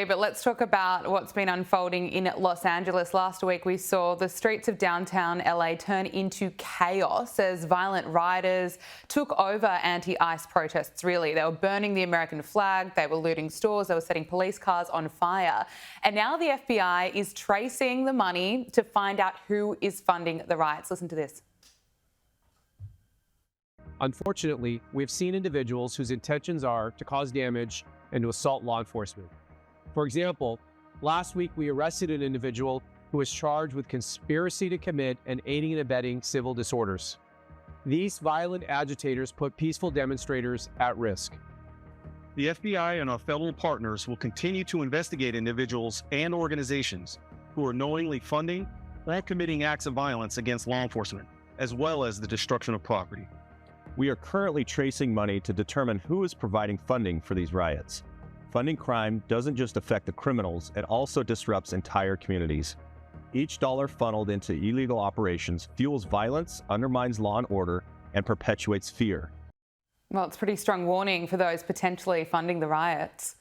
but let's talk about what's been unfolding in Los Angeles. Last week, we saw the streets of downtown LA turn into chaos as violent rioters took over anti-ICE protests, really. They were burning the American flag, they were looting stores, they were setting police cars on fire. And now the FBI is tracing the money to find out who is funding the riots. Listen to this. Unfortunately, we've seen individuals whose intentions are to cause damage and to assault law enforcement. For example, last week we arrested an individual who was charged with conspiracy to commit and aiding and abetting civil disorders. These violent agitators put peaceful demonstrators at risk. The FBI and our federal partners will continue to investigate individuals and organizations who are knowingly funding or committing acts of violence against law enforcement, as well as the destruction of property. We are currently tracing money to determine who is providing funding for these riots. Funding crime doesn't just affect the criminals, it also disrupts entire communities. Each dollar funneled into illegal operations fuels violence, undermines law and order, and perpetuates fear. Well, it's a pretty strong warning for those potentially funding the riots.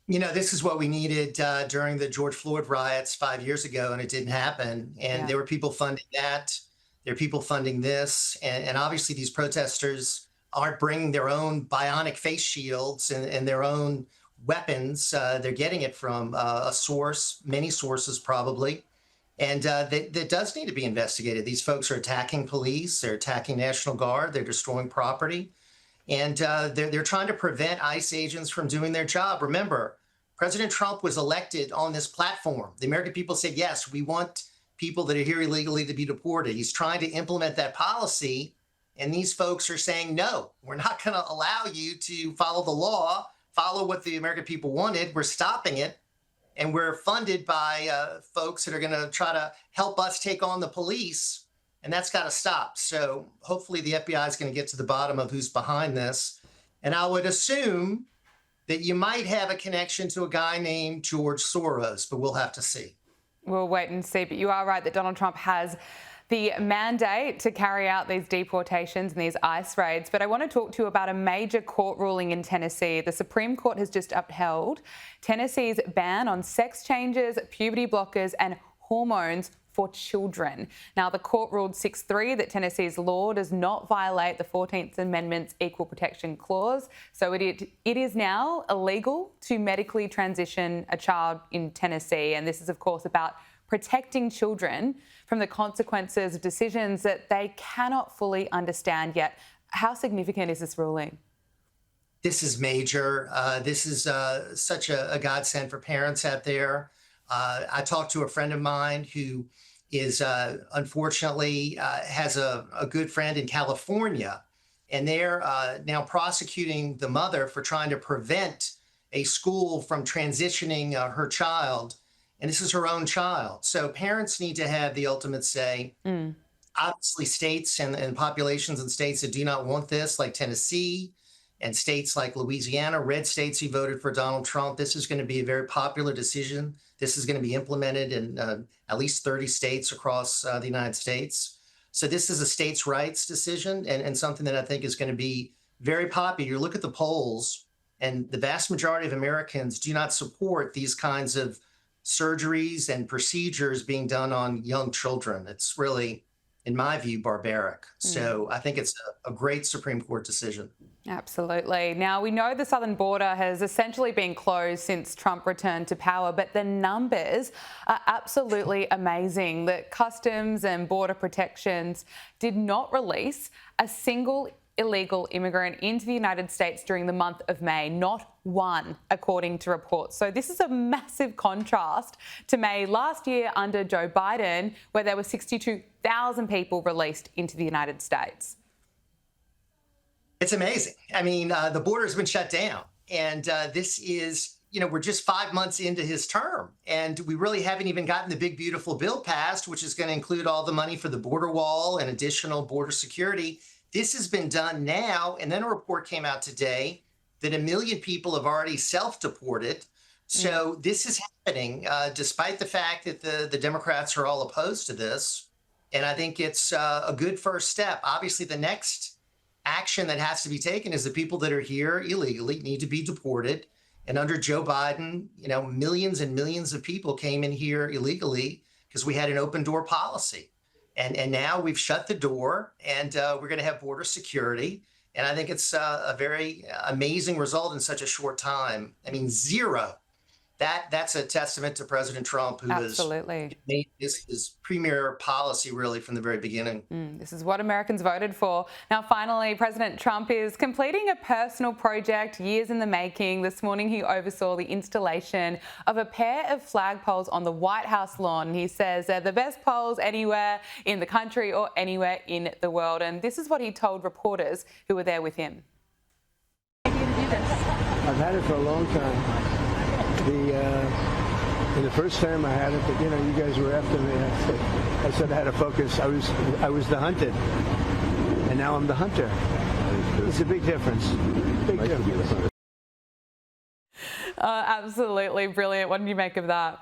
You know, this is what we needed during the George Floyd riots 5 years ago, and it didn't happen. And there were people funding that. There are people funding this. And obviously these protesters aren't bringing their own bionic face shields and their own weapons. They're getting it from a source, many sources probably. And that does need to be investigated. These folks are attacking police, they're attacking National Guard, they're destroying property. And they're trying to prevent ICE agents from doing their job. Remember, President Trump was elected on this platform. The American people said, yes, we want people that are here illegally to be deported. He's trying to implement that policy. And these folks are saying, no, we're not going to allow you to follow the law, follow what the American people wanted. We're stopping it. And we're funded by folks that are going to try to help us take on the police. And that's got to stop. So hopefully the FBI is going to get to the bottom of who's behind this. And I would assume that you might have a connection to a guy named George Soros, but we'll have to see. We'll wait and see, but you are right that Donald Trump has the mandate to carry out these deportations and these ICE raids. But I want to talk to you about a major court ruling in Tennessee. The Supreme Court has just upheld Tennessee's ban on sex changes, puberty blockers and hormones for children. Now, the court ruled 6-3 that Tennessee's law does not violate the 14th Amendment's Equal Protection Clause. So it is now illegal to medically transition a child in Tennessee. And this is, of course, about protecting children from the consequences of decisions that they cannot fully understand yet. How significant is this ruling? This is major. This is such a godsend for parents out there. I talked to a friend of mine who is unfortunately has a good friend in California, and they're now prosecuting the mother for trying to prevent a school from transitioning her child. And this is her own child. So parents need to have the ultimate say. Obviously, states and populations in states that do not want this, like Tennessee and states like Louisiana, red states who voted for Donald Trump, this is going to be a very popular decision. This is going to be implemented in at least 30 states across the United States. So this is a states' rights decision and something that I think is going to be very popular. You look at the polls, and the vast majority of Americans do not support these kinds of surgeries and procedures being done on young children. It's really, in my view, barbaric. So I think it's a great Supreme Court decision. Absolutely. Now, we know the southern border has essentially been closed since Trump returned to power, but the numbers are absolutely amazing. That Customs and Border Protections did not release a single illegal immigrant into the United States during the month of May, not one, according to reports. So this is a massive contrast to May last year under Joe Biden, where there were 62,000 people released into the United States. It's amazing. I mean, the border's been shut down, and this is, you know, we're just 5 months into his term, and we really haven't even gotten the big, beautiful bill passed, which is going to include all the money for the border wall and additional border security. This has been done now, and then a report came out today that 1 million people have already self-deported. So this is happening, despite the fact that the Democrats are all opposed to this. And I think it's a good first step. Obviously, the next action that has to be taken is the people that are here illegally need to be deported. And under Joe Biden, millions and millions of people came in here illegally because we had an open door policy. And now we've shut the door, and we're going to have border security. And I think it's a very amazing result in such a short time. I mean, zero. That's a testament to President Trump, who has made this his premier policy really from the very beginning. This is what Americans voted for. Now, finally, President Trump is completing a personal project years in the making. This morning, he oversaw the installation of a pair of flagpoles on the White House lawn. He says they're the best poles anywhere in the country or anywhere in the world. And this is what he told reporters who were there with him. I've had it for a long time. The first time I had it, but you guys were after me. I said I had to focus. I was the hunted, and now I'm the hunter. It's a big difference. Big difference. Absolutely brilliant. What did you make of that?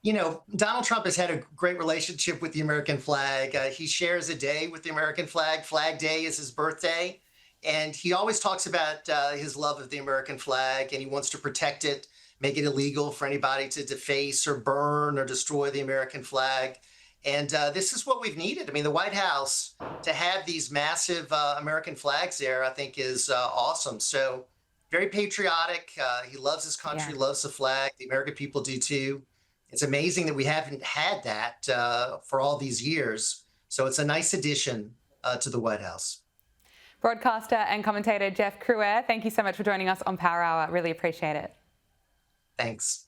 Donald Trump has had a great relationship with the American flag. He shares a day with the American flag. Flag Day is his birthday. And he always talks about his love of the American flag, and he wants to protect it, make it illegal for anybody to deface or burn or destroy the American flag. And this is what we've needed. I mean, the White House, to have these massive American flags there, I think is awesome. So very patriotic. He loves his country, loves the flag. The American people do too. It's amazing that we haven't had that for all these years. So it's a nice addition to the White House. Broadcaster and commentator Jeff Cruer, thank you so much for joining us on Power Hour. Really appreciate it. Thanks.